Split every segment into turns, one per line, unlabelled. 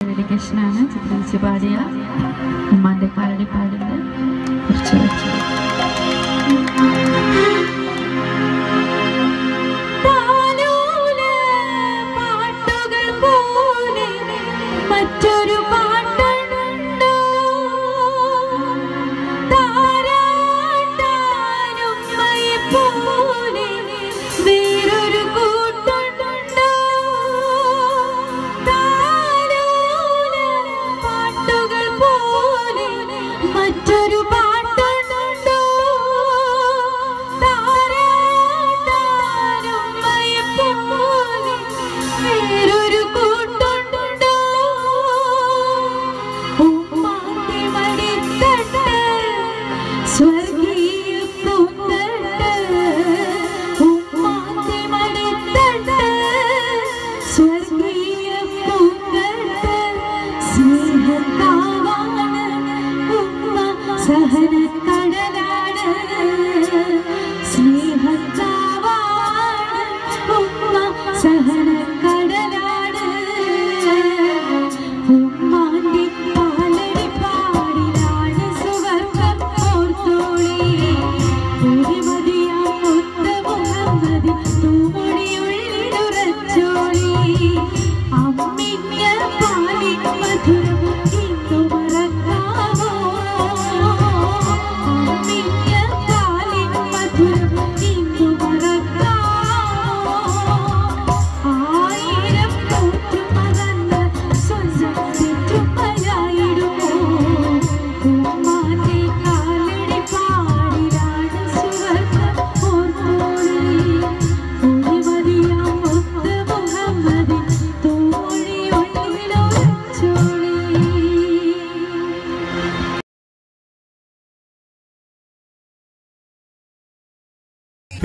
ഡെഡിക്കേഷനാണ് ചിത്രീച്ച് പാടിയ ഉമ്മാൻ്റെ പാടി പാടിൻ്റെ കുറച്ച് വെച്ചു.
മറ്റൊരു പാട്ടുണ്ടോ താരാട്ടാനും പോലെ വേറൊരു കൂട്ടുണ്ടോ താലോല പാട്ടുകൾ പോലെ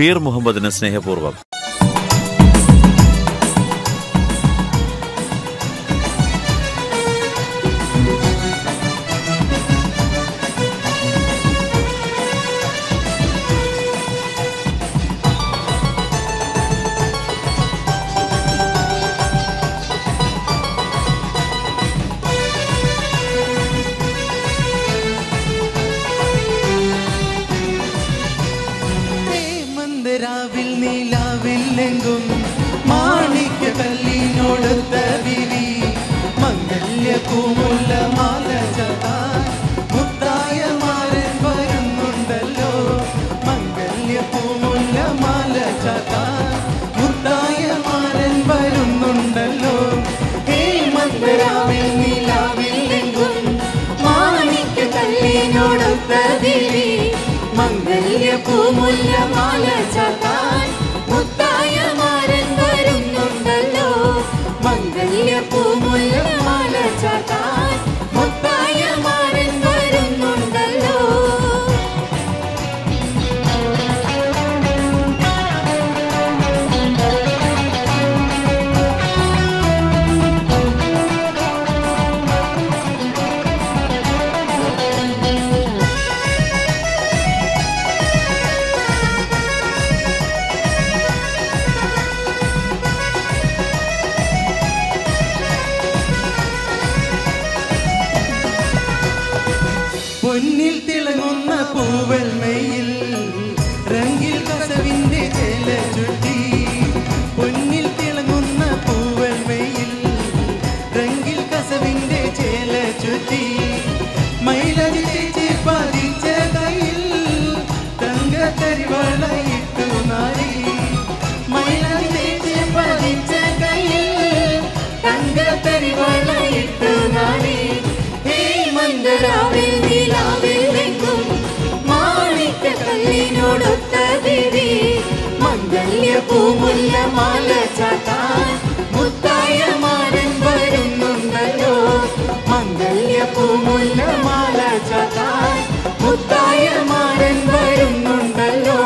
പീർ മുഹമ്മദിന് സ്നേഹപൂർവ്വം.
പൊന്നിൽ തിളങ്ങുന്ന പൂവൽമയിൽ രംഗിൽ കസവിന്റെ ചേല ചുറ്റി. പൊന്നിൽ തിളങ്ങുന്ന പൂവൽമയിൽ രംഗിൽ കസവിന്റെ ചേല ചുറ്റി. മൈലരി തേച്ച് പതിച്ച കയ്യിൽ തങ്കത്തരിവളയിട്ടു നാരി. മൈലരി തേച്ച് പതിച്ച കയ്യിൽ തങ്കത്തരിവളയിട്ടു നാരി.
മന്ദരാവിൽ നിലാവിലെങ്കും മാണിക്കക്കല്ലിനോടൊത്ത ദേവി മംഗല്യപൂമുല്ല മാല ചാത്താൻ മുത്തായ മാരൻ വരുന്നുണ്ടല്ലോ. മംഗല്യപൂമുല്ല മാല ചാത്താൻ മുത്തായ മാരൻ വരുന്നുണ്ടല്ലോ.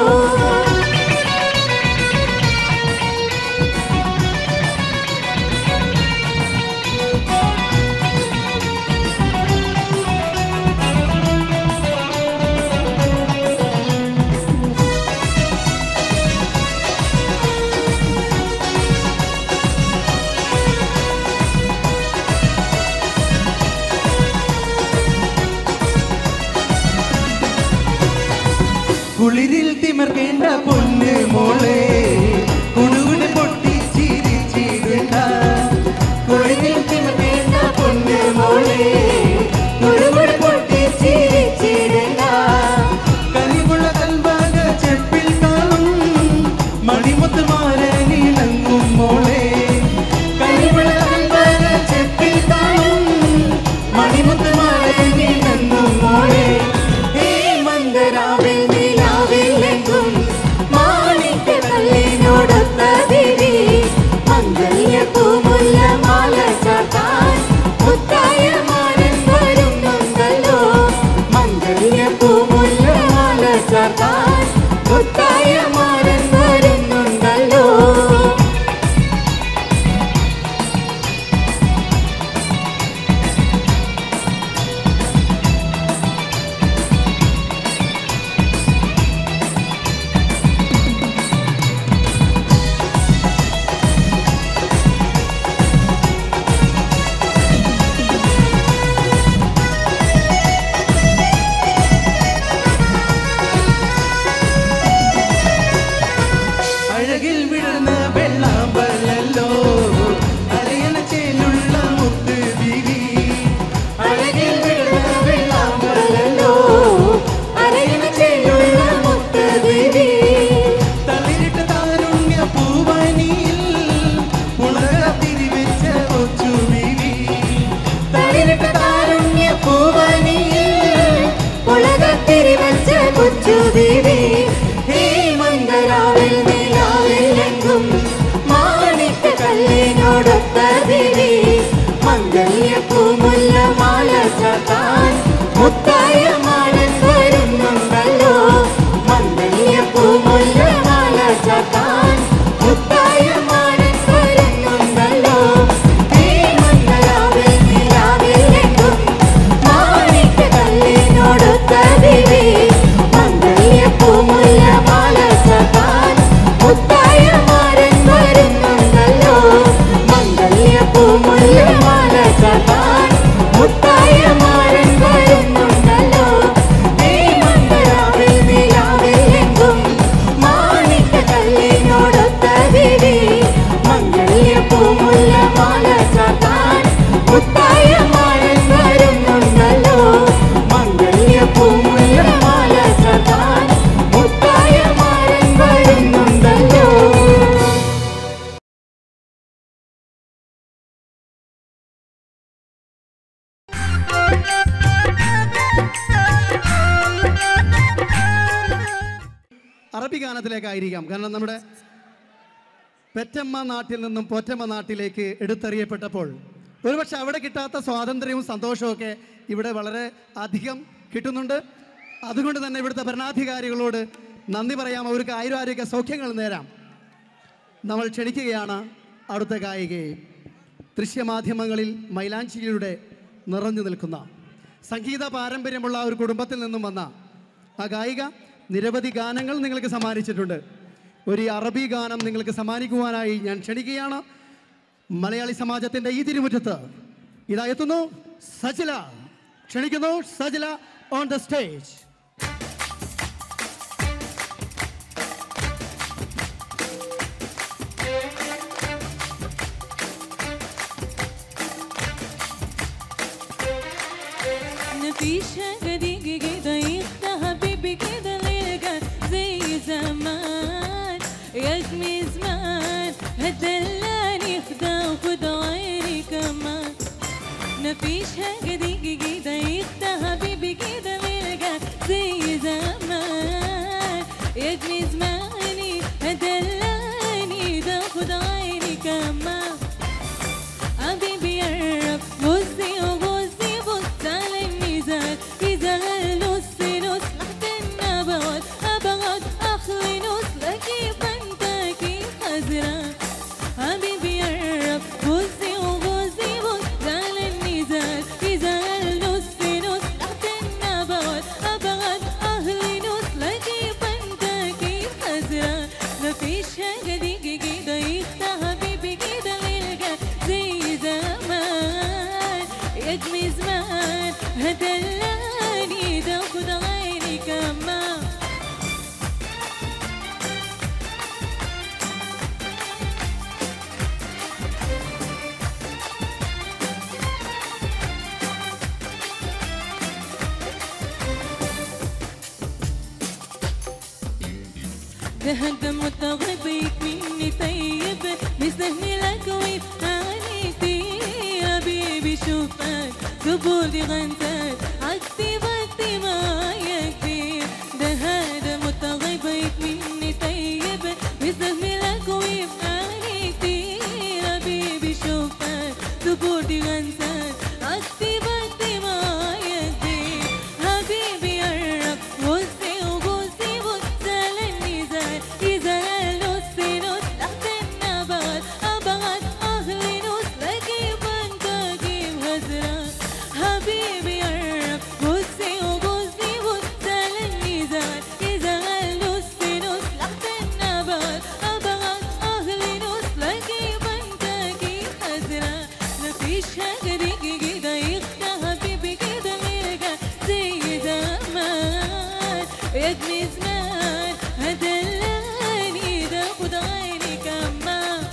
അറബി ഗാനത്തിലേക്കായിരിക്കാം. കാരണം നമ്മുടെ പെറ്റമ്മ നാട്ടിൽ നിന്നും പൊറ്റമ്മ നാട്ടിലേക്ക് എടുത്തെറിയപ്പെട്ടപ്പോൾ ഒരുപക്ഷെ അവിടെ കിട്ടാത്ത സ്വാതന്ത്ര്യവും സന്തോഷവും ഇവിടെ വളരെ അധികം കിട്ടുന്നുണ്ട്. അതുകൊണ്ട് തന്നെ ഇവിടുത്തെ ഭരണാധികാരികളോട് നന്ദി പറയാം. അവർക്ക് ആയുരാരോഗ്യ സൗഖ്യങ്ങൾ നേരാം. നമ്മൾ ക്ഷണിക്കുകയാണ് അടുത്ത ഗായികയെ. ദൃശ്യമാധ്യമങ്ങളിൽ മൈലാഞ്ചിയിലൂടെ നിറഞ്ഞു നിൽക്കുന്ന സംഗീത പാരമ്പര്യമുള്ള ഒരു കുടുംബത്തിൽ നിന്നും വന്ന ആ ഗായിക നിരവധി ഗാനങ്ങൾ നിങ്ങൾക്ക് സമ്മാനിച്ചിട്ടുണ്ട്. ഒരു അറബി ഗാനം നിങ്ങൾക്ക് സമ്മാനിക്കുവാനായി ഞാൻ ക്ഷണിക്കുകയാണ്. മലയാളി സമാജത്തിൻ്റെ ഈ തിരുമുറ്റത്ത് ഇതാ എത്തുന്നു സജില. ക്ഷണിക്കുന്നു Sajila on the stage.
مفيش حاجة تيجي كده يخدع حبيبي كده ليلقى زي زمان يا جمي زمان هتدلعني خدع وخد عيني كمان. مفيش حاجة تيجي كده يخدع حبيبي كده ليلقى زي زمان يا جمي زماني هتدلعني ده خد عيني كمان. حبيبي قرب بصي وبصي بص على الميزان ميزان نص نص لحد النبوات أبغض أخلي نص لكيف أنت كيف خزران. حبيبي قرب بصي وبصي بص على الميزان ميزان نص نص لحد النبوات أبغض أخلي نص لكيف أنت كيف خزران. مفيش حاجة تيجي كده يخدع حبيبي كده ليلقى زي زمان يا جمي زمان هدلاني تاخد عيني كمان. ده هدم وتغبيك مني طيب مستهملك ويبقاني يا بيبي شوفك قبولي غنتك عكسي بكتي معايا كتير. ده هدم وتغبيك مني طيب مستهملك ويبقاني يا بيبي شوفك قبولي غنتك عكسي بكتي معايا كتير. حبيبي قرب بصي وبصي بص على الميزان يزال نص نص تحت النبات أبغض أهلي نص لكيف أنت كيف هزران. حبيبي قرب بصي وبصي بص على الميزان يزال نص نص تحت النبات أبغض أهلي نص لكيف أنت كيف هزران. مفيش حاجة تيجي كده يخدع حبيبي كده ليلقى زي زمان يا جمي زمان هدلاني تاخد عيني كمان.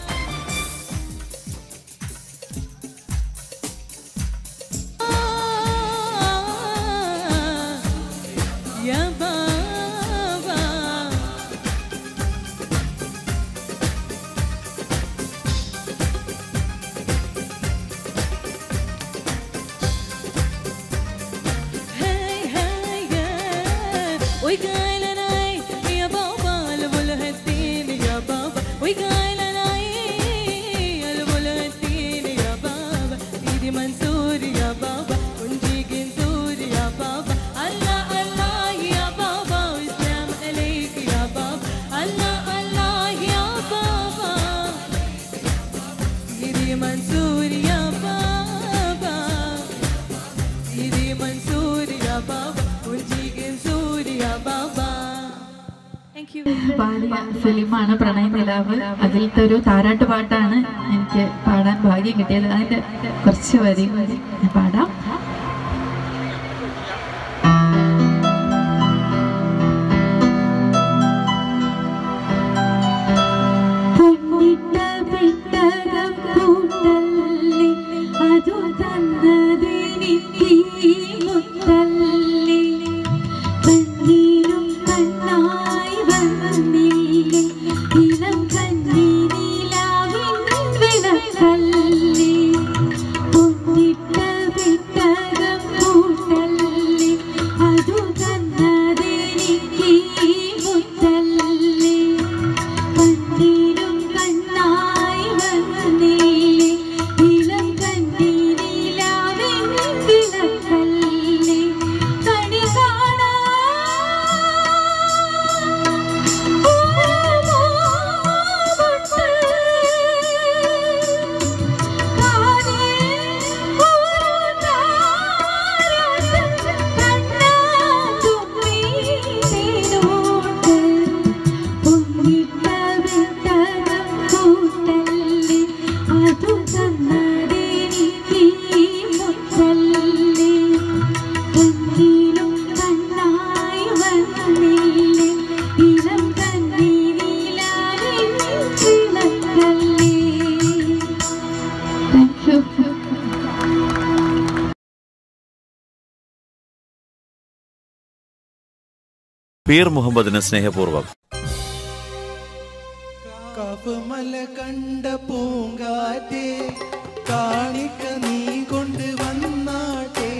يا بابا هاي هاي وقايل ناي يا بابا البلهتين يا بابا وقايل ناي البلهتين يا بابا ايدي منصور يا بابا ونجيك نزور يا بابا. الله الله يا بابا والسلام عليك يا بابا. الله الله يا بابا ايدي منصور يا بابا ايدي منصور يا بابا ونجيك نزور يا بابا. Thank you.
പാടിയ ഫിലിമാണ് പ്രണയനിലാവ്. അതിലത്തെ ഒരു താരാട്ട് പാട്ടാണ് എനിക്ക് പാടാൻ ഭാഗ്യം കിട്ടിയത്. അതിന്റെ കുറച്ച് വരി പാടാം. അതു തന്നതിനിക്ക് മുത്തല്ലി കണ്ണീരും കണ്ണായി വന്നില്ലേ ഇളം കണ്ണി നിലാവിൻ വിളക്കല്ലി പൊന്നിട്ട വിട്ട
പീർ മുഹമ്മദിന് സ്നേഹപൂർവ്വം.
കഫമല കണ്ട പൂങ്കാറ്റേ കാണിക്ക നീ കൊണ്ട് വന്നാട്ടെ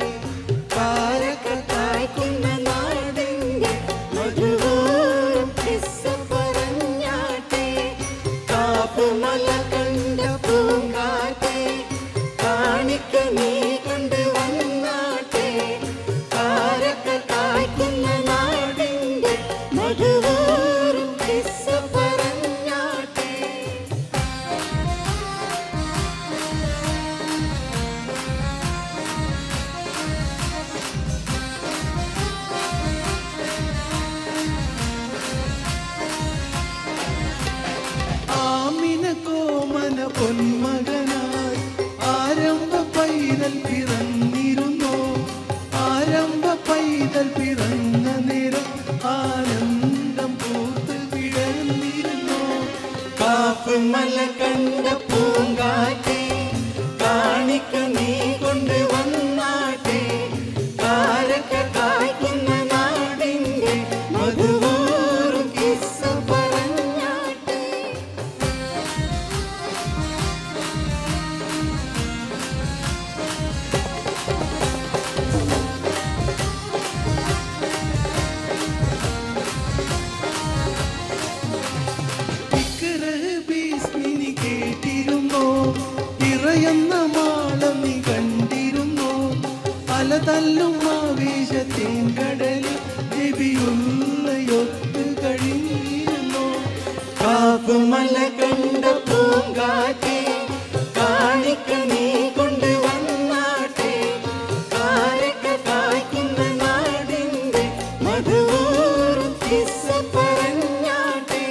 കാരക്ക കായ്ക്കുന്ന നാടിന്റെ മധുവോരം കിസ്സ പറഞ്ഞാട്ടെ കഫമല കണ്ട പൂങ്കാറ്റേ കാണിക്ക നീ കൊണ്ട് വന്നാട്ടെ കാരക്ക കായ്ക്കുന്ന നാടിന്റെ മധുവോരം കിസ്സ പറഞ്ഞാട്ടെ. ആമിന കോമന പൊന്മകനായി ആരംഭ പൈതൽ പിറന്നിരുന്നോ ആരംഭ പൈതൽ പിറന്ന നേരം ആനന്ദം പൂത്ത് വിടർന്നിരുന്നോ കാഫുമല കണ്ട പൂങ്കാറ്റേ കാണിക്ക നീ കൊണ്ട് വന്നാട്ടെ കാരക്ക കായ്ക്കുന്ന നാടിന്റെ മധുവോറും കിസ്സ പറഞ്ഞാട്ടെ. ഭീസ്മിനി കേട്ടിരുന്നോ ഇറയുന്ന മാളം നീ കണ്ടിരുന്നോ അലതല്ലും ആവേശത്തേൻ കടലിൽ നബിയുള്ളയൊത്ത് കഴിഞ്ഞിരുന്നോ കാഫുമല കണ്ട പൂങ്കാറ്റേ കാണിക്ക നീ കൊണ്ട് വന്നാട്ടെ കാരക്ക കായ്ക്കുന്ന നാടിന്റെ മധുവോറും കിസ്സ പറഞ്ഞാട്ടെ.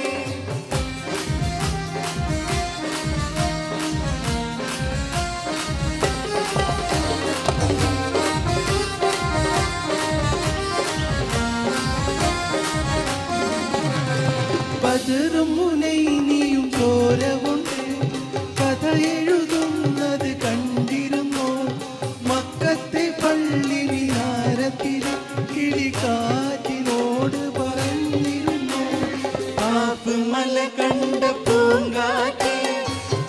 ബദറും മുനൈനിയും ചോരവുണ്ട് കഥ എഴുതുന്നത് കണ്ടിരുന്നോ മക്കത്തെ പള്ളി വിഹാരത്തിൽ കിളിക്കാറ്റിനോട് പറഞ്ഞിരുന്നോ കാഫുമല കണ്ട പൂങ്കാറ്റേ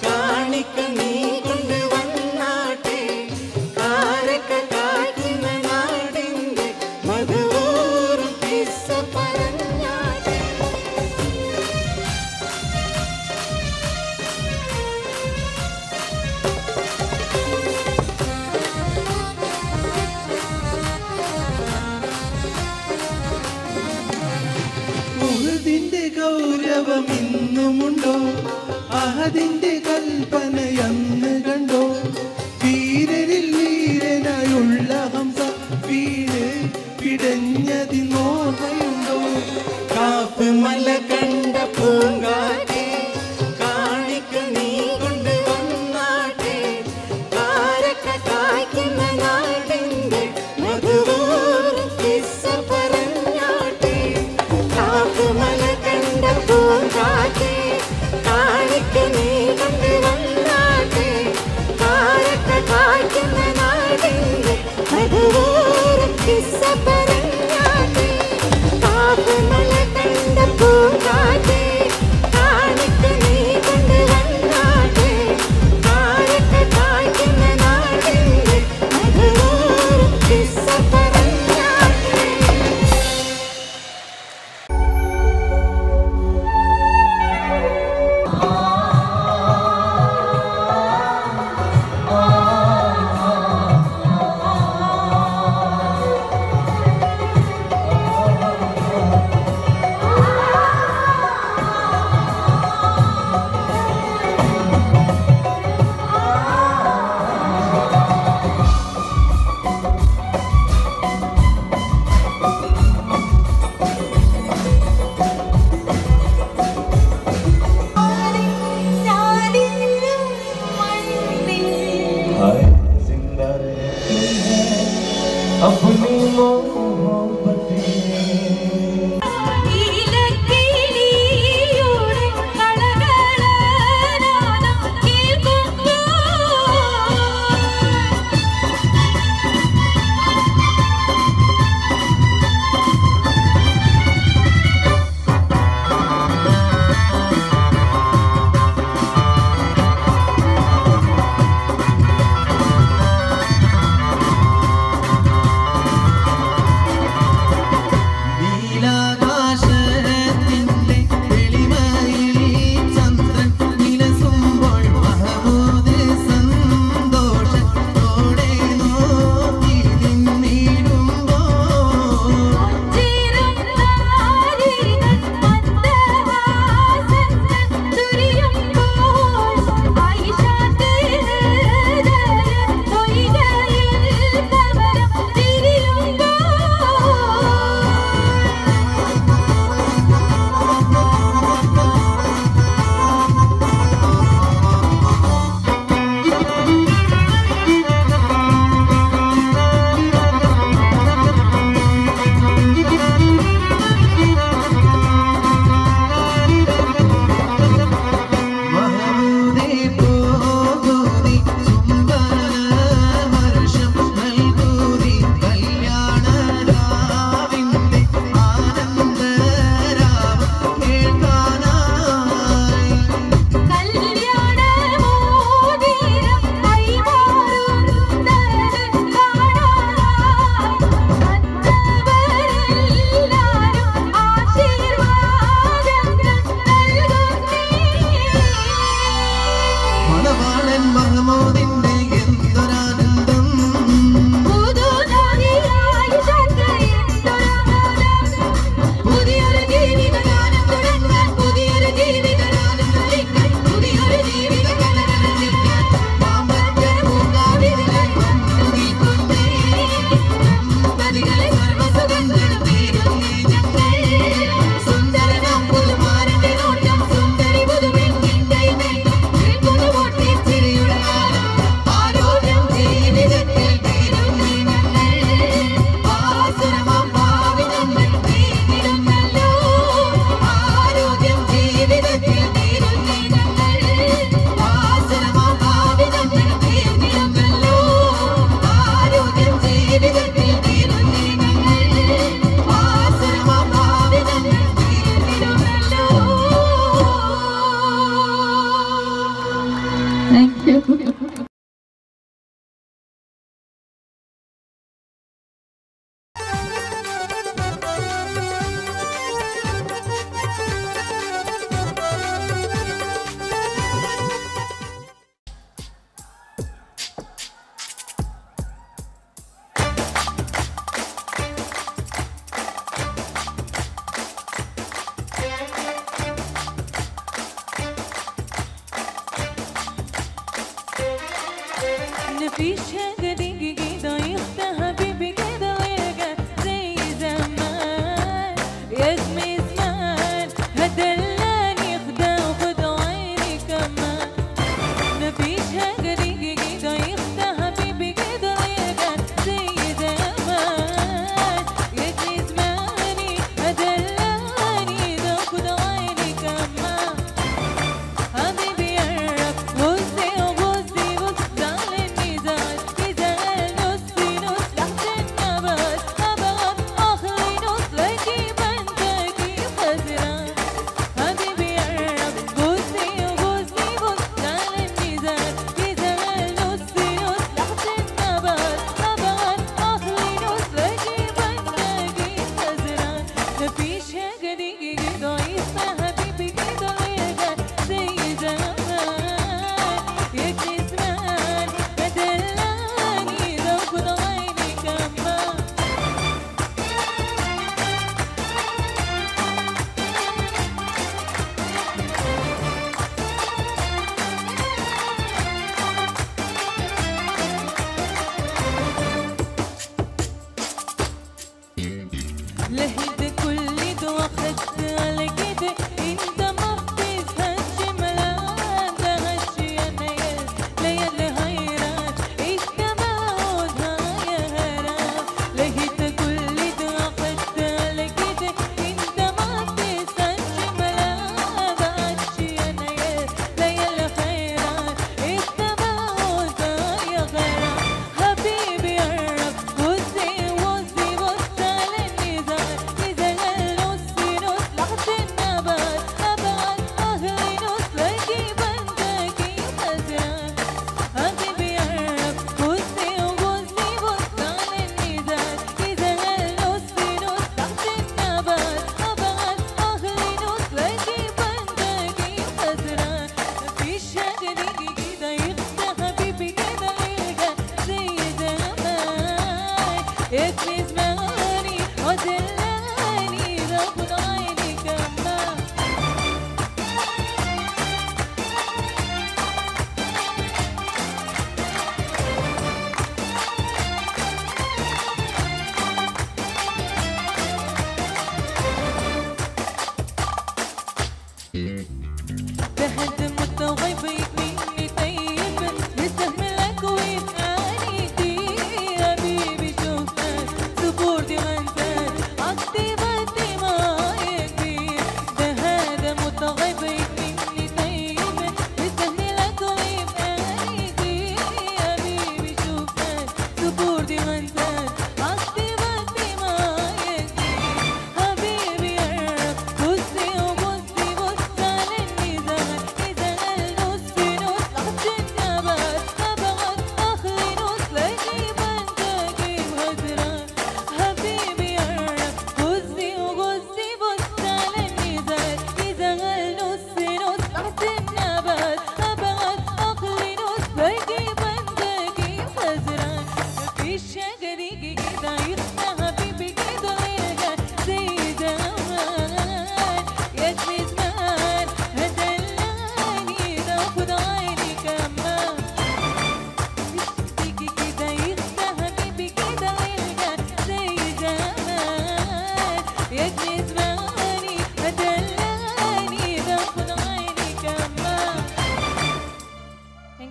കാണിക്ക നീ കൊണ്ട് വന്നാട്ടെ കാരക്ക കായ്ക്കുന്ന നാടിന്റെ മധുവോറും കിസ്സ പറഞ്ഞാട്ടെ. ഉഹദിന്റെ ഗൗരവം ഇന്നുമുണ്ടോ അഹദിന്റെ കൽപ്പനയന്ന് കണ്ടോ വീരരിൽ വീരനായുള്ള ഹംസ വീട് പിടഞ്ഞതിനോർമ്മയുണ്ടോ കാഫുമല കണ്ട പൂങ്കാറ്റേ കാണിക്ക നീ കൊണ്ട് വന്നാട്ടെ കാരക്ക കായ്ക്കുന്ന നാടിന്റെ മധുവോറും കിസ്സ പറഞ്ഞാട്ടെ കാഫുമല കണ്ട പൂങ്കാറ്റേ കാണിക്ക നീ കൊണ്ട് വന്നാട്ടെ കാരക്ക കായ്ക്കുന്ന നാടിന്റെ മധുവോറും കിസ്സ പറഞ്ഞാട്ടെ കാഫുമല കണ്ട പൂങ്കാറ്റേ
حبيبي يا رب غزي وغزي وزعلني زعل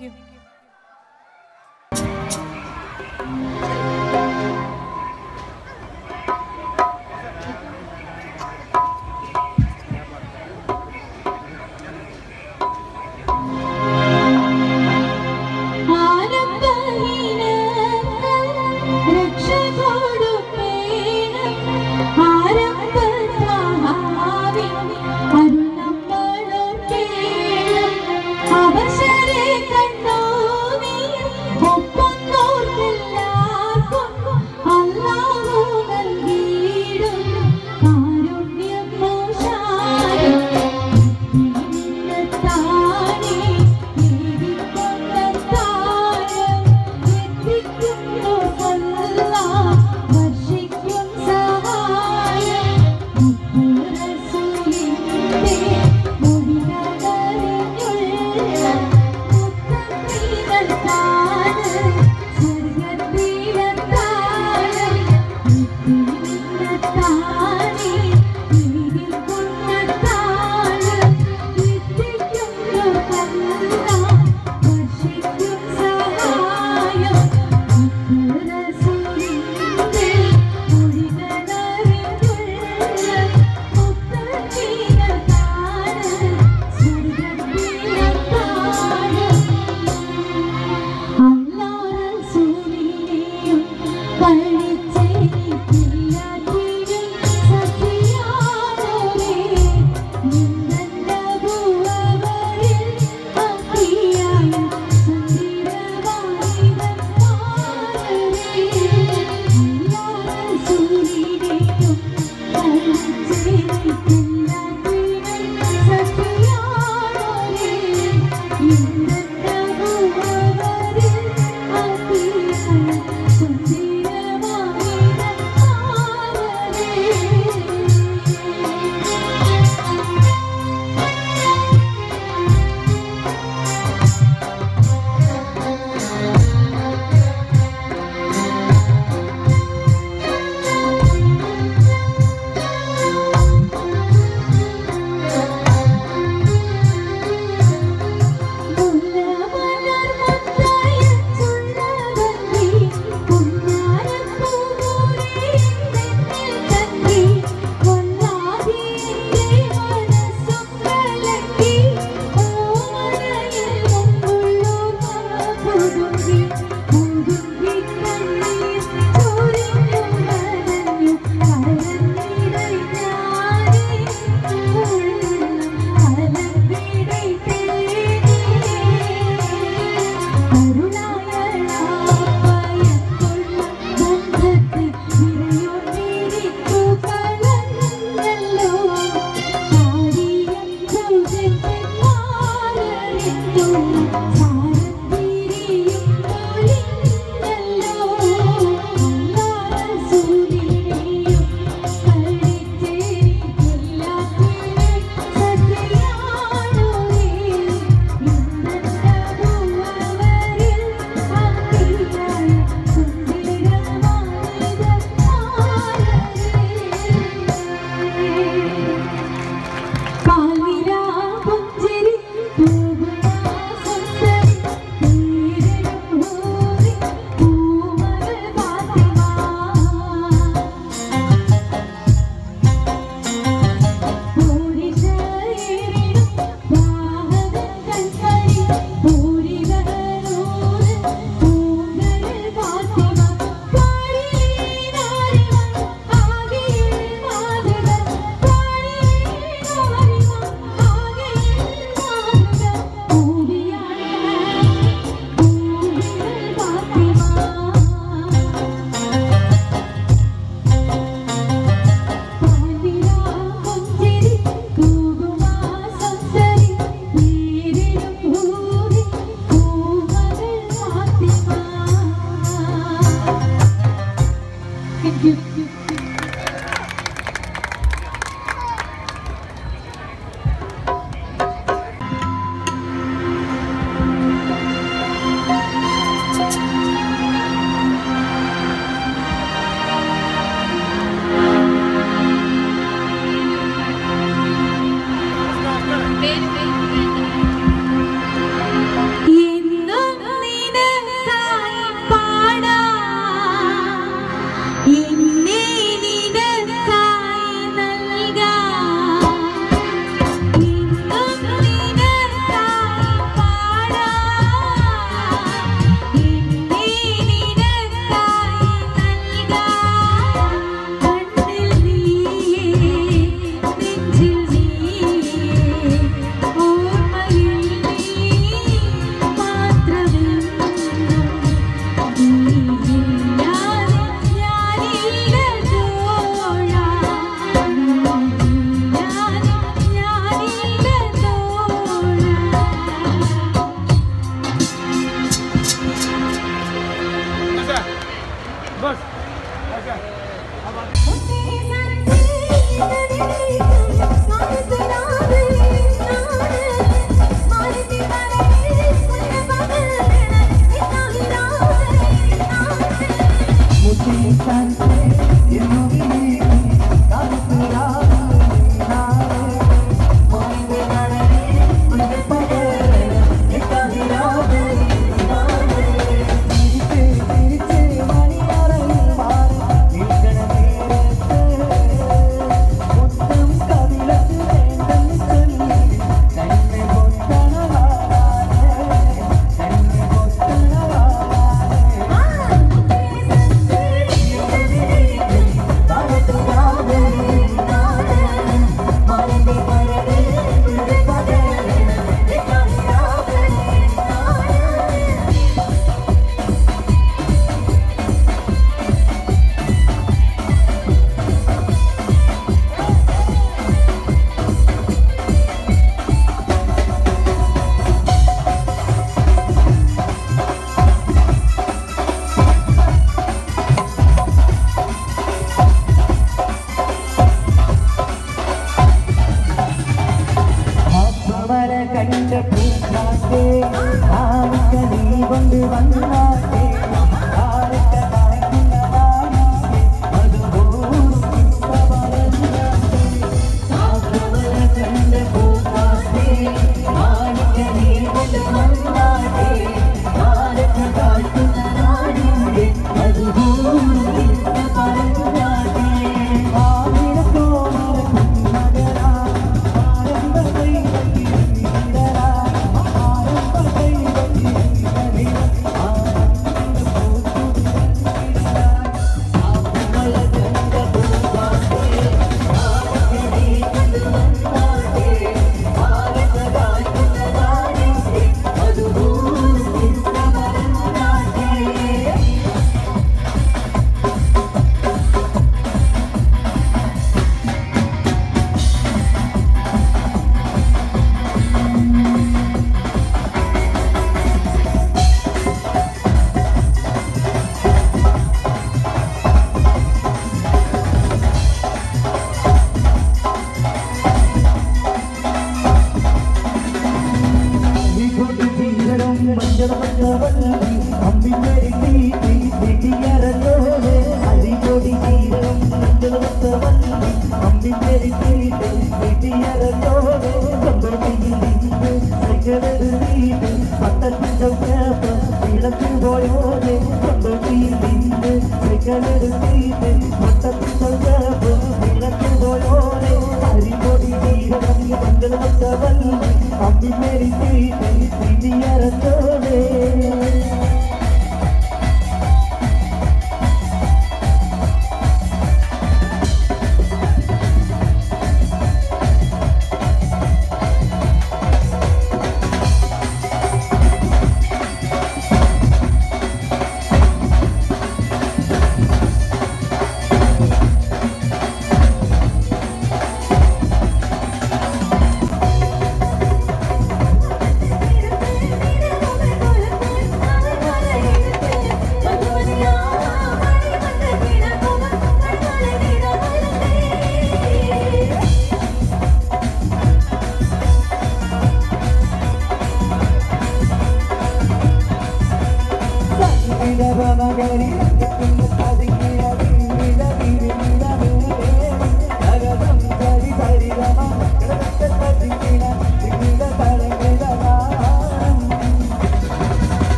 you.
Thank you.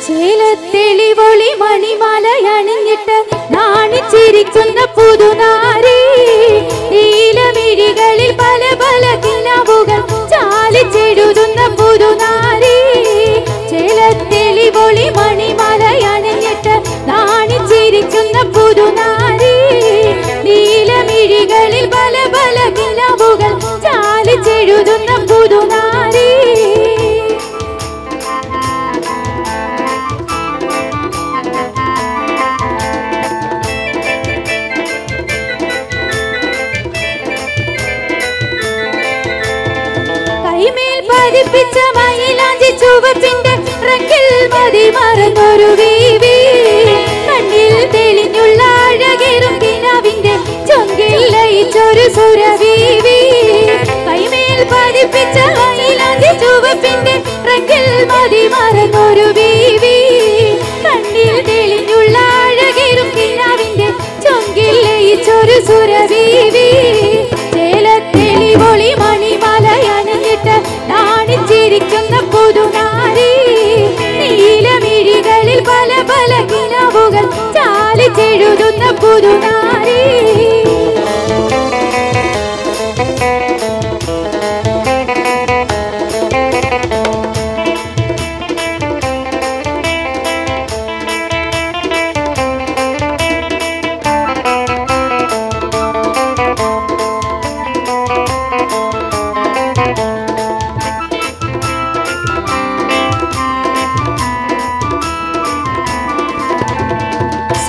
ചേലത്തെളിവൊളി മണിമാലയണിഞ്ഞിട്ട് നാണിച്ചിരിക്കുന്ന പുതുനാരി നീലമിഴികളിൽ പല പല കിനാവുകൾ ചാലിച്ചെഴുതുന്ന പുതുനാരി ചേലത്തെളിവൊളി മണിമാലയണിഞ്ഞിട്ട് നാണിച്ചിരിക്കുന്ന പുതുനാരി നീലമിഴികളിൽ പല പല കിനാവുകൾ ചാലിച്ചെഴുതുന്ന പുതുനാരി പതിപ്പിച്ച മയിലാഞ്ചി ചുവപ്പിന്റെ റക്കിൽ മതി മറന്നൊരു വീവി കണ്ണിൽ തെളിഞ്ഞുള്ള അഴകേറും കിനാവിന്റെ ചൊങ്കിൽ ലയിച്ചൊരു സുരവീവി കൈമേൽ പതിപ്പിച്ച മയിലാഞ്ചി ചുവപ്പിന്റെ റക്കിൽ മതി മറന്നൊരു വീവി കണ്ണിൽ തെളിഞ്ഞുള്ള അഴകേറും കിനാവിന്റെ ചൊങ്കിൽ ലയിച്ചൊരു സുരവീവി ചേലത്തെളിവൊളി മണിമാലയണിഞ്ഞിട്ട് നാണിച്ചിരിക്കുന്ന പുതുനാരി നീലമിഴികളിൽ പല പല കിനാവുകൾ ചാലിച്ചെഴുതുന്ന പുതുനാരി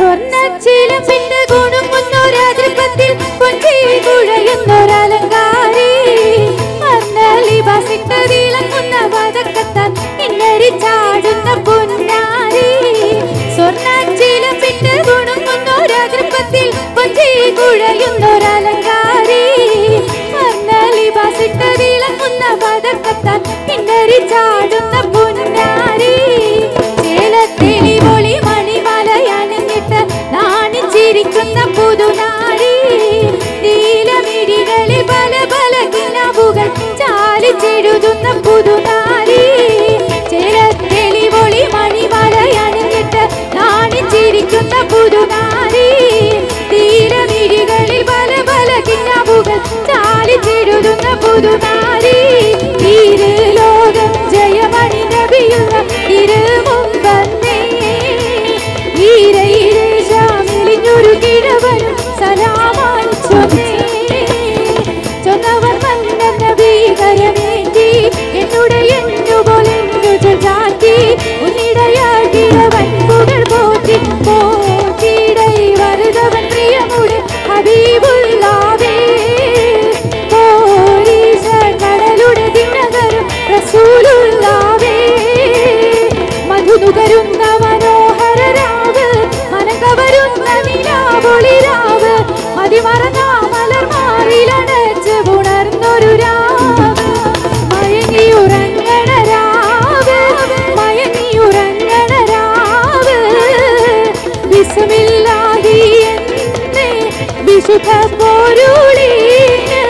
സ്വർണ്ണച്ചിലമ്പിന്റെ ഗുണുങ്ങുന്നൊരാതൃപ്പത്തിൽ കൊഞ്ചി കുഴയുന്നൊരലങ്കാരി വർണ്ണലിബാസിട്ട് തിളങ്ങുന്ന വതക്കത്താൽ ഇന്നരി ചാടുന്ന പൊന്നാരി സ്വർണ്ണച്ചിലമ്പിന്റെ ഗുണുങ്ങുന്നൊരാതൃപ്പത്തിൽ കൊഞ്ചി കുഴയുന്നൊരലങ്കാരി വർണ്ണലിബാസിട്ട് തിളങ്ങുന്ന വതക്കത്താൽ ഇന്നരി ചാടുന്ന പൊന്നാരി ചേലത്തെളിവൊളി മണിമാലയണിഞ്ഞിട്ട് നാണിച്ചിരിക്കുന്ന പുതുനാരി നീലമിഴികളിൽ പല പല കിനാവുകൾ ചാലിച്ചെഴുതുന്ന പുതുനാരി ചേലത്തെളിവൊളി മണിമാലയണിഞ്ഞിട്ട് നാണിച്ചിരിക്കുന്ന പുതുനാരി നീലമിഴികളിൽ പല പല കിനാവുകൾ ചാലിച്ചെഴുതുന്ന പുതുനാരി ഇരു ലോകം ജയമണി നബിയുള്ള ഇരുമുമ്പന്നേ ഈരയിരേശ ഇലാഹി എന്ന് വിശുദ്ധ പൊരുളിന്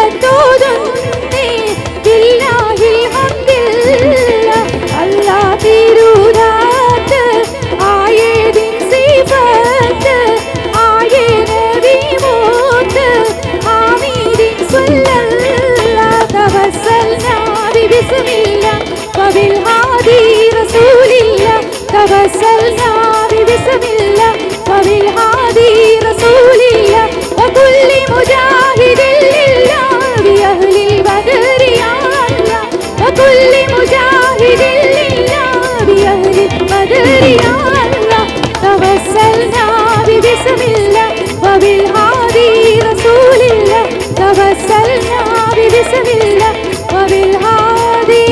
ദീപർക്കത്തോതുന്നേ ഇല്ലാഹിൽ ഹംദില്ല അല്ലാ തിരുദാത്ത് ആയേദിൻ സിഫത്ത് ആയേ നബി മൂത്ത് ആമീദിൻ സ്വല്ലല്ലാഹ് തവസ്സൽനാ ബിസ്മില്ലാ വബിൽ ഹാദി റസൂലില്ലാ തവസ്സൽനാ ബിസ്മില്ലാ വബിൽ ഹാദി റസൂലില്ലാ വകുല്ലി മുജാഹിദിൻ ലില്ലാഹ് ബിഅഹ്ലിൽ ബദരി യാ അല്ലാഹ് വകുല്ലി മുജാഹിദിൻ ലില്ലാഹ് ബിഅഹ്ലിൽ ബദരി യാ അല്ലാഹ് തവസ്സൽനാ ബിസ്മില്ലാ വബിൽ ഹാദി റസൂലില്ലാ തവസ്സൽനാ ബിസ്മില്ലാ വബിൽ ഹാദി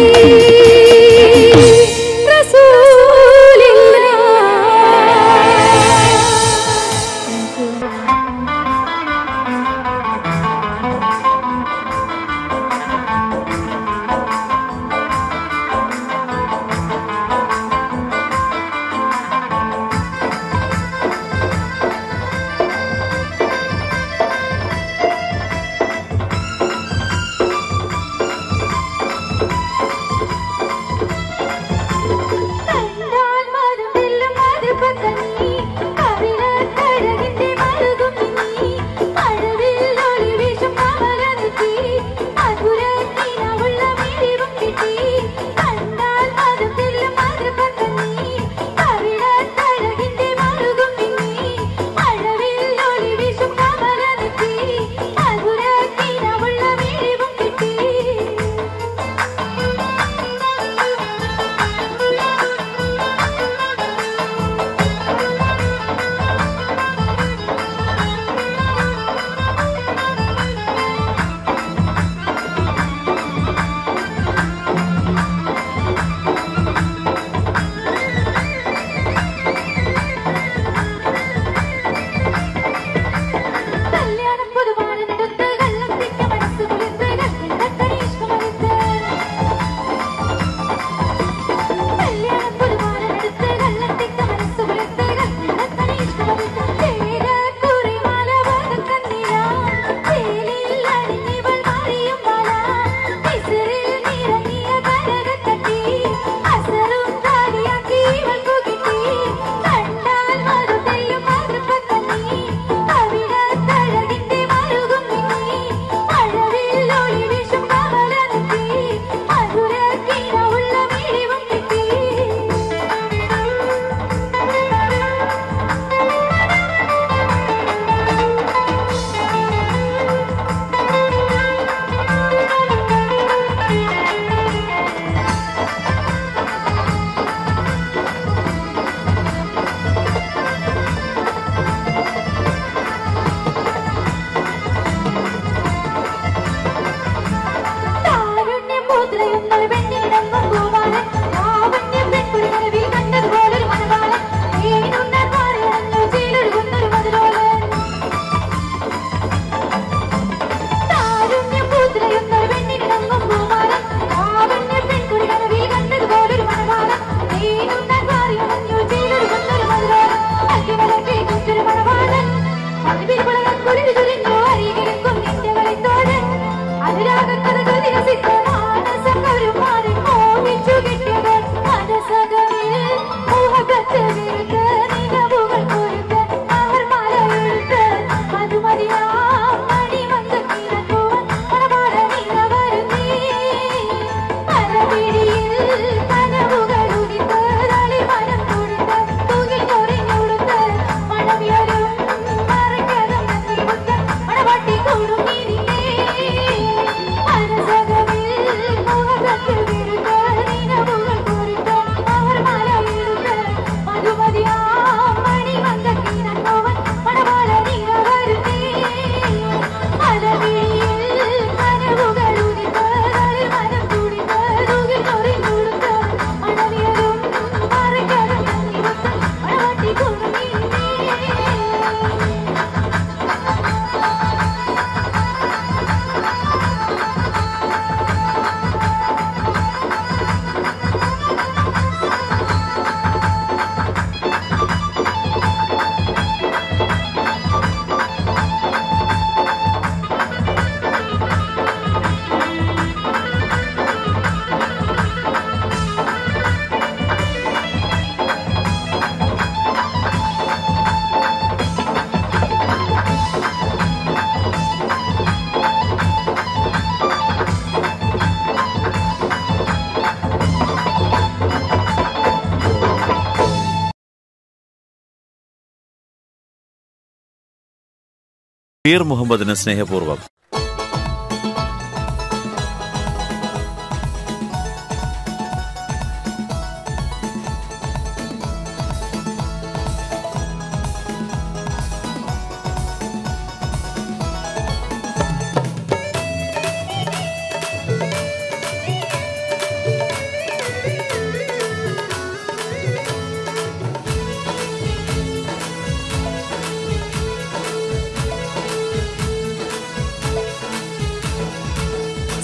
പീർ മുഹമ്മദിന് സ്നേഹപൂർവ്വം.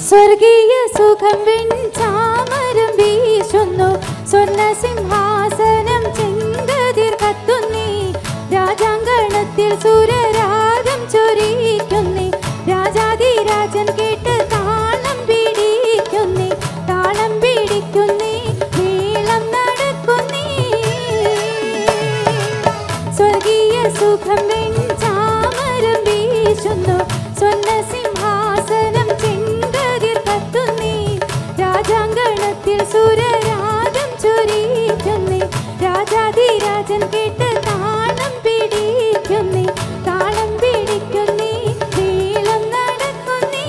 സ്വർഗീയ സുഖം വെഞ്ചാമരം വീശുന്നു, സ്വർണ്ണ സിംഹാസനം ചെങ്കതിർ കത്തുന്നീ, രാജാങ്കണത്തിൽ സൂര്യരാഗം ചൊരിക്കുന്നേ, രാജാധിരാജൻ കേട്ട് താളം പിടിക്കുന്നേ, താളം പിടിക്കുന്നേ, നീളം നടക്കുന്നേ. സ്വർഗീയ സുഖം വെഞ്ചാമരം വീശുന്നു, സ്വർണ്ണ സിംഹാസനം രാജാങ്കണത്തിൽ സൂര്യരാഗം ചൊരിക്കുന്നേ, രാജാധിരാജൻ കേട്ട് താളം പിടിക്കുന്നേ, താളം പിടിക്കുന്നേ, നീളം നടക്കുന്നേ.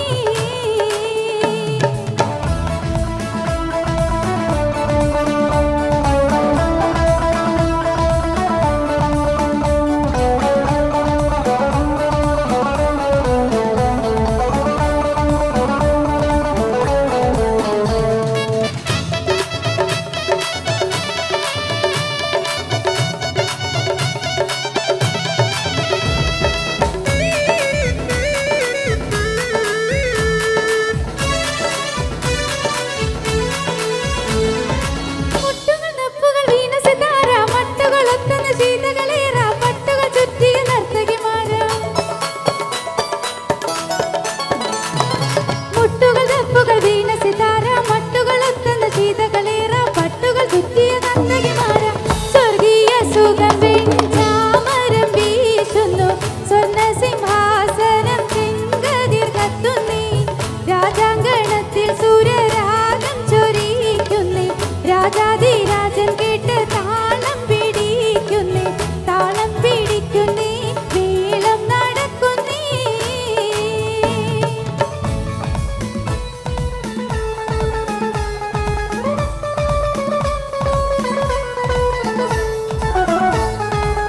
രാജാധിരാജൻ കേട്ട് താളം പിടിക്കുന്നേ, താളം പിടിക്കുന്നേ, നീളം നടക്കുന്നേ.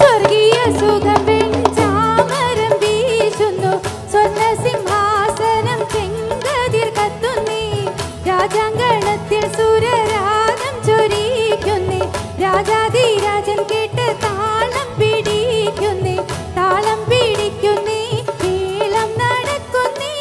സ്വർഗീയ സുഖം വെഞ്ചാമരം വീശുന്നു, സ്വർണ്ണ സിംഹാസനം ചെങ്കതിർ കത്തുന്നേ, രാജാങ്കണത്തിൽ സൂര്യരാഗം ചൊരിക്കുന്നേ, രാജാധിരാജൻ കേട്ട് താളം പിടിക്കുന്നേ, താളം പിടിക്കുന്നേ, നീളം നടക്കുന്നേ.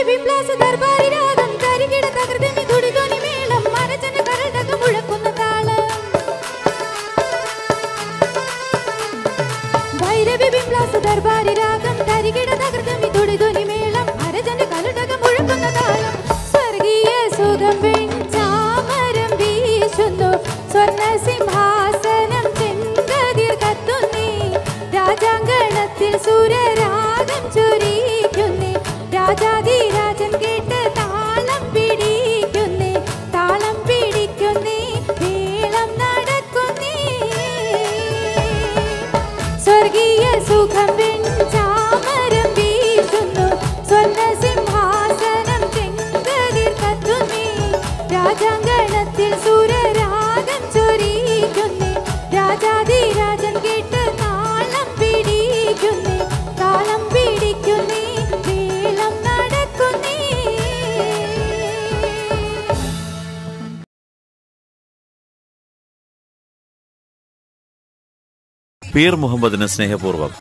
വിപ്ലാസ ദർബാരി രാഗം കരികിട തകർത്തിനി തുടിതൊനി മേളം മരച്ചന് കരടക മുഴക്കുന്ന താളം. ഭൈരവി വിപ്ലാസ ദർബാരി രാഗം കരികിട തകർത്തിനി തുടിതൊനി മേളം മരച്ചന് കരടക മുഴക്കുന്ന താളം. സ്വർഗീയ സുഖം വെഞ്ചാമരം വീശുന്നു, സ്വർണ്ണ സിംഹാസനം ചെങ്കതിർ കത്തുന്നേ, രാജാങ്കണത്തിൽ സൂര്യരാഗം ചൊരിക്കുന്നേ, രാജാധിരാജൻ കേട്ട് താളം പിടിക്കുന്നേ, താളം പിടിക്കുന്നേ, നീളം നടക്കുന്നേ. സ്വർഗീയ സുഖം അതിരാജൻ കേട്ട് താളം പിടിക്കുന്നേ താളം പിടിക്കുന്നേ വേളം നടക്കുന്നേ.
പീർ മുഹമ്മദിന് സ്നേഹപൂർവ്വം.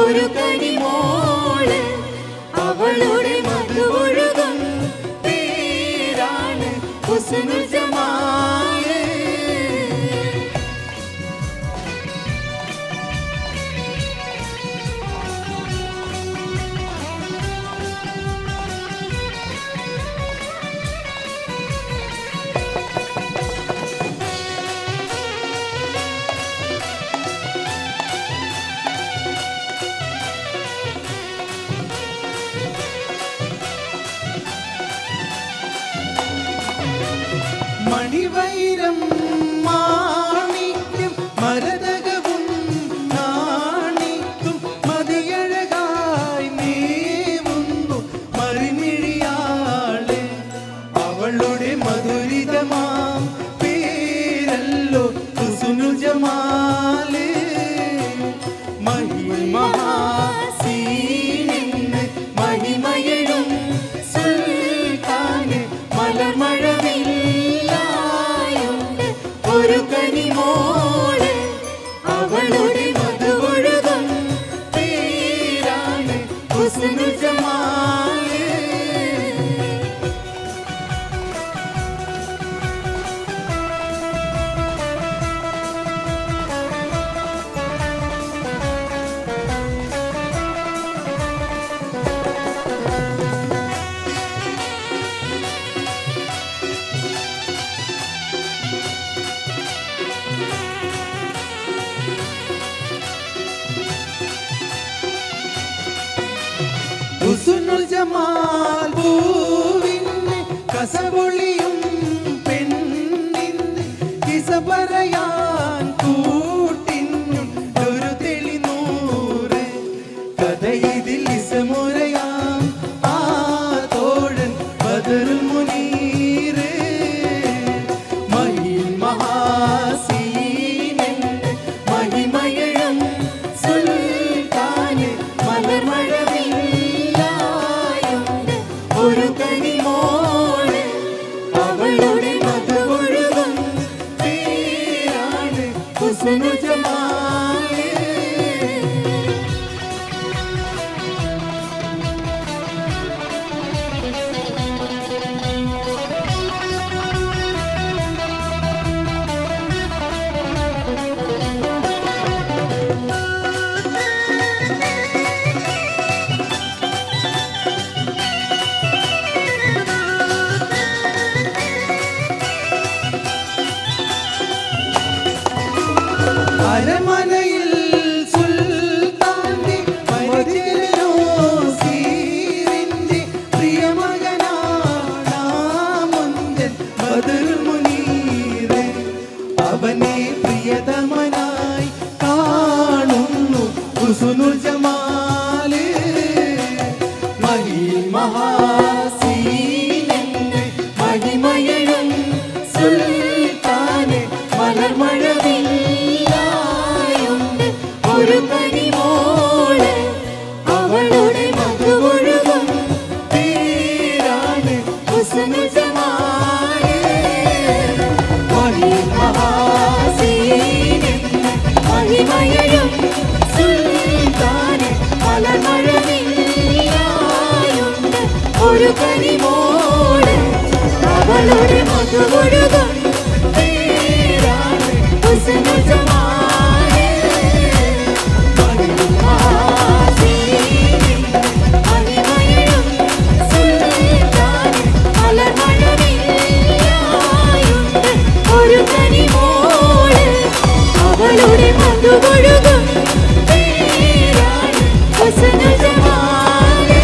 ഒരു കനിമോള് അവളുടെ മധുവൊഴുകും പേരാണ് ഹുസ്നുൽ ജമാല്. മണിവൈരം മാണിക്യം മരതകവും നാണിക്കും മതിയഴകായി നീവുന്നു മറിമിഴിയാള് അവളുടെ മധുരിതമാം പേരല്ലോ ഹുസ്നുൽ ജമാല്. മഹിമഹാസീനെന്ന് മഹിമയഴും സുൽത്താന് മലർമഴവിൽ ഒരു കനിമോള് അവളുടെ മധുവൊഴുകും പേരാണ് ഹുസ്നുൽ ജമാല്. ഹുസ്നുൽ ജമാൽ പൂവിന് കസവൊളിയും പെണ്ണിന് കിസ പറയാൻ കൂട്ടിനും ഒരു തെളിനൂറ് കഥയിതിൽ ഇസമുറയാം ആ തോഴൻ ബദറുൽ മുനീറ്. മഹാസീനെന്ന് മഹിമയഴും സുൽത്താന് മലർമഴവിൽ ഒരു കനിമോള് അവളുടെ മധുവൊഴുകും പേരാണ് ഹുസ്നുൽ ജമാല്. അരമനയിൽ സുൽത്താന്റെ പരിചരനോ സീരിന്റെ പ്രിയമകനാമുഞ്ചൻ ബദറുൽ മുനീറ് അവനെ പ്രിയതമനായി കാണുന്നു ഹുസ്നുൽ ജമാല്. മഹാസീനെന്ന് മഹിമയഴും സുൽത്താന് മലർമഴവിൽ ഒരു കനിമോള് അവളുടെ മധുവൊഴുകും പേരാണ് ഹുസ്നുൽ ജമാല്. മഹാസീനെന്ന് മഹിമയഴും മധുവൊഴുകും പേരാണ് ഹുസ്നു ജമാല്. മണിമാസീനി മണിമയഴും സുൽത്താന് മലർമഴവില്ലായുണ്ട് ഒരു കനിമോള്. അവളുടെ മധുവൊഴുകും പേരാണ് ഹുസ്നു ജമാല്.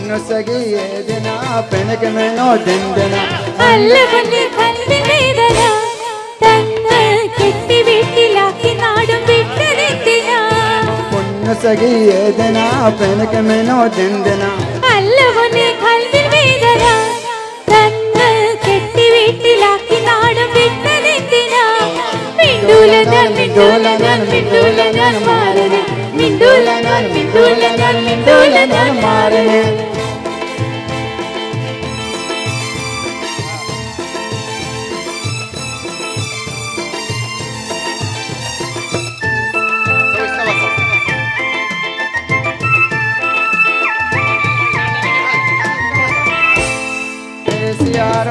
പൊന്നുസഖിയേതിനാ പെണകമെന്നോ ദന്തന
അല്ല പൊന്നെ കൽവിവേദന തന്ന് കെട്ടി വീട്ടിലാക്കി നാടും വിട്ടതെന്തിനാ.
പൊന്നുസഖിയേതിനാ പെണകമെന്നോ ദന്തന
അല്ല പൊന്നെ കൽവിവേദന തന്ന് കെട്ടി വീട്ടിലാക്കി നാടും വിട്ടതെന്തിനാ. മിണ്ടൂല ഞാൻ മിണ്ടൂല ഞാൻ മിണ്ടൂല ഞാൻ മാറനെ മിണ്ടൂല ഞാൻ മിണ്ടൂല ഞാൻ മിണ്ടൂല ഞാൻ മാറനെ.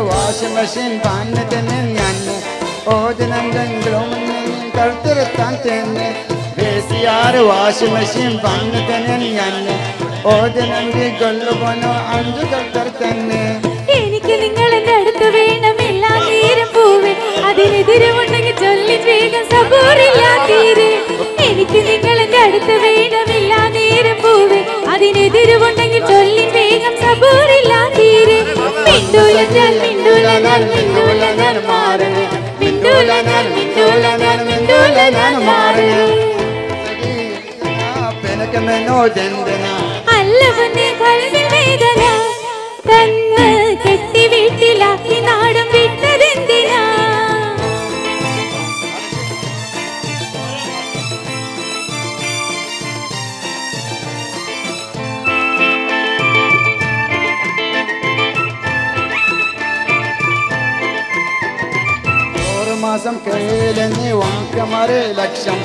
വാഷിംഗ് മെഷീൻ പാന്നത്തിന് ഞാൻ ഓജനങ്ങളും കഴുത്തിരുത്താൻ തന്നെ വേസിയാറ് വാഷിംഗ് മെഷീൻ പാന്നത്തിന് ഞാൻ ഓജനങ്കി കൊല്ലുപോനോ അഞ്ചു കൽത്തർ തന്നെ.
എനിക്ക് നിങ്ങളെന്റെ അടുത്ത് വേണം എല്ലാ നേരം പൂവേ അതിനെതിരുമുണ്ടെങ്കിൽ ചൊല്ലി വേഗം സബൂറില്ലാ തീരെ. എനിക്ക് നിങ്ങളെന്റെ അടുത്ത് വേണം എല്ലാ നേരം പൂവേ അതിനെതിരുമുണ്ടെങ്കിൽ ചൊല്ലി വേഗം സബൂറില്ലാ തീരെ. മിണ്ടൂല ഞാൻ മിണ്ടൂല ഞാൻ മിണ്ടൂല ഞാൻ മാറനെ മിണ്ടൂല ഞാൻ മിണ്ടൂല ഞാൻ മിണ്ടൂല ഞാൻ മാറനെ.
പെനകമെന്നോ ദന്തന
അല്ല പൊന്നെ കൽവിൽ വേദന തന്ന് കെട്ടി വീട്ടിലാക്കി നാടും വിട്ടതെന്തിനാ.
മാസം കയ്യിലെന്നി വാക്കമറ് ലക്ഷം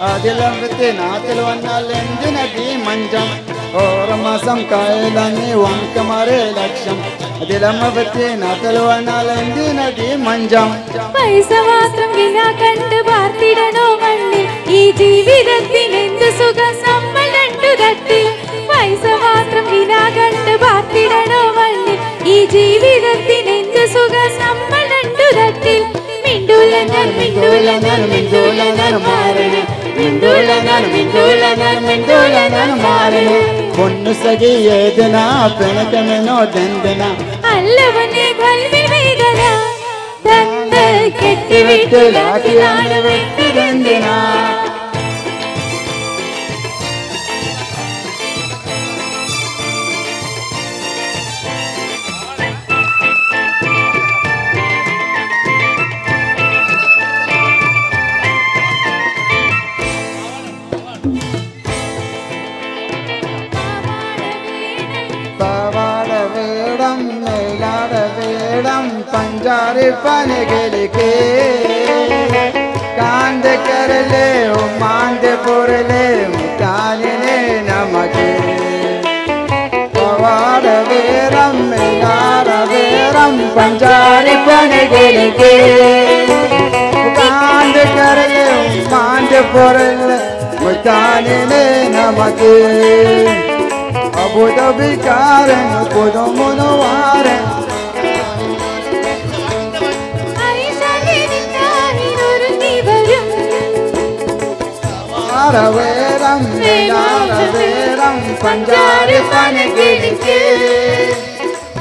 അതിലമ്പത്തി നാട്ടിൽ വന്നാൽ എന്തിനീ മഞ്ചം. ഓരോ മാസം കയ്യിലെന്നി വാക്കമറ് ലക്ഷം അതിലമ്പത്തി നാട്ടിൽ വന്നാൽ എന്തിനീ മഞ്ചം.
പൈസ മാത്രം വില കണ്ട് പാർത്തിടണോ മണ്ണിൽ ഈ ജീവിതത്തിന് എന്ത് സുഖം നമ്മൾ രണ്ടു തട്ടിൽ. പൈസ മാത്രം വില കണ്ട് പാർത്തിടണോ മണ്ണിൽ ഈ ജീവിതത്തിന് എന്ത് സുഖം നമ്മൾ രണ്ടു തട്ടിൽ. മിണ്ടൂല ഞാൻ മിണ്ടൂല ഞാൻ മിണ്ടൂല ഞാൻ മാറനെ മിണ്ടൂല ഞാൻ മിണ്ടൂല ഞാൻ മിണ്ടൂല ഞാൻ മാറനെ.
പൊന്നുസഖിയേതിനാ പെനകമെന്നോ ദന്തന
അല്ല പൊന്നെ കൽവിൽ വേദന തന്ന് കെട്ടി വീട്ടിലാക്കി നാട് വിട്ടതെന്തിനാ.
പാവാട വേടം മേലാട വേടം പഞ്ചാരി പനകലിക്ക് കാന്ത കരലേ മാന്ത പൊരലേ മുട്ടാലിനെ നമക്ക്. പാവാട വേടം മേലാട വേടം പഞ്ചാരി പനകലിക്ക് കാന്ത കരലേ മാന്ത പൊരലേ മുട്ടാലിനെ നമക്ക്. അബുദാബിക്കാരൻ പുതുമുനുവാരൻ വേരം വേരം പഞ്ചാരി പനകിരിക്ക്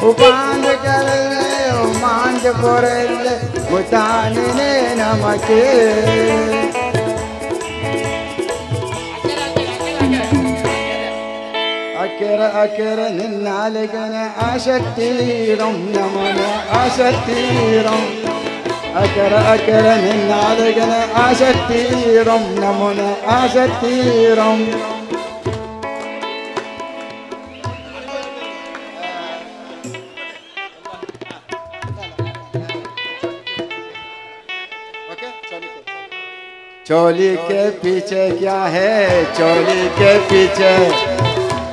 ഉപാന്ത കരല്ലേ ഉമാന്ത പൊരല്ലേ മുത്താനിനെ നമക്ക്. أكر ننالقنا أشتيرم نمنا أشتيرم أكر ننالقنا أشتيرم نمنا أشتيرم चोली के पीछे क्या है चोली के पीछे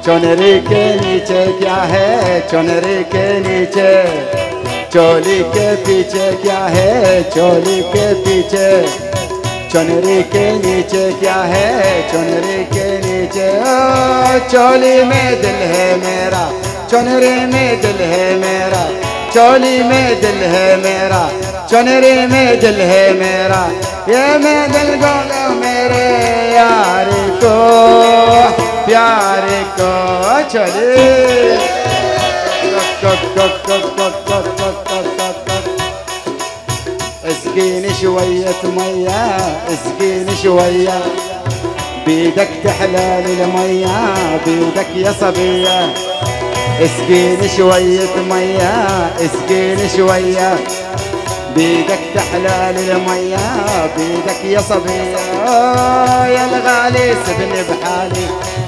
चुनरी के नीचे क्या है चुनरी के नीचे चोली के पीछे क्या है चोली के पीछे चुनरी के नीचे क्या है चुनरी के नीचे चोली में दिल है मेरा चुनरी में दिल है मेरा चोली में दिल है मेरा चुनरी में दिल है मेरा ये मैं दिल को मेरे यार को प्यार को चले اسقيني شوية مية اسقيني شوية بيدك تحلال المية بيدك يا صبية اسقيني شوية مية اسقيني شوية بيدك تحلال المية بيدك يا صبية يا الغالي سبني بحالي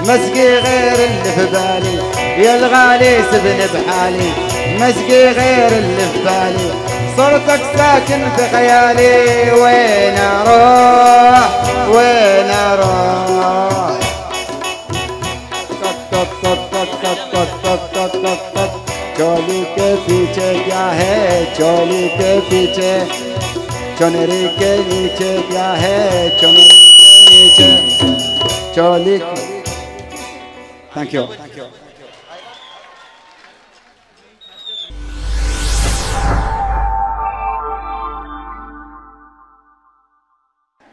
مسقي غير اللي في بالي يا الغالي سبني بحالي مسقي غير اللي في بالي صرتك ساكن في خيالي وين اروح وين اروح चोली के पीछे क्या है चोली के पीछे चुनरी के नीचे क्या है चुनरी के नीचे चोली thank you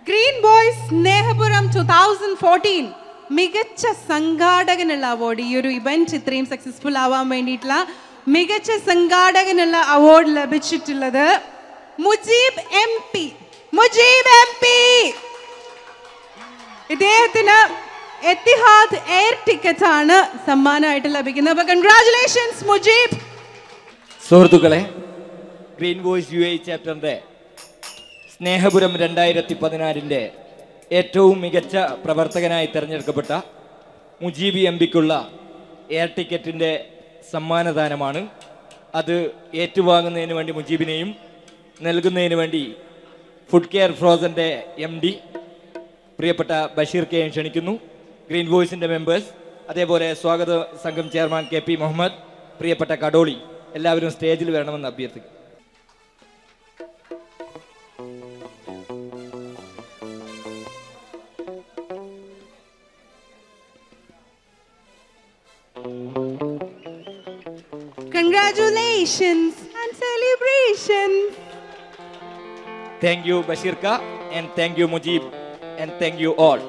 green boys Snehapuram 2014 മികച്ച സംഘാടകനുള്ള അവാർഡ്. ഈ ഒരു ഇവന്റ് ഇത്രയും സക്സസ്ഫുൾ ആവാൻ വേണ്ടിയിട്ടുള്ള മികച്ച സംഘാടകനുള്ള അവാർഡ് ലഭിച്ചിട്ടുള്ളത് മുജീബ് MP. മുജീബ് MP ഇദ്ദേഹത്തിന് എത്തിഹാദ് എയർ ടിക്കറ്റ് ആണ് സമ്മാനമായിട്ട് ലഭിക്കുന്നത്. അപ്പോൾ കൺഗ്രാറ്റുലേഷൻസ് മുജീബ്.
സുഹൃത്തുക്കളെ, ഗ്രീൻ വോയ്സ് UAE ചാപ്റ്ററിന്റെ സ്നേഹപുരം 2016 ഏറ്റവും മികച്ച പ്രവർത്തകനായി തിരഞ്ഞെടുക്കപ്പെട്ട മുജീബ് MPക്കുള്ള എയർ ടിക്കറ്റിൻ്റെ സമ്മാനദാനമാണ്. അത് ഏറ്റുവാങ്ങുന്നതിന് വേണ്ടി മുജീബിനെയും നൽകുന്നതിന് വേണ്ടി ഫുഡ് കെയർ ഫ്രോസൻ്റെ MD പ്രിയപ്പെട്ട ബഷീർ കെയും ക്ഷണിക്കുന്നു. ഗ്രീൻ വോയ്സിൻ്റെ മെമ്പേഴ്സ്, അതേപോലെ സ്വാഗത സംഘം ചെയർമാൻ KP മുഹമ്മദ്, പ്രിയപ്പെട്ട കഡോളി, എല്ലാവരും സ്റ്റേജിൽ വരണമെന്ന് അഭ്യർത്ഥിക്കുന്നു.
Congratulations and celebrations.
Thank you Bashir Ka and thank you Mujib and thank you all.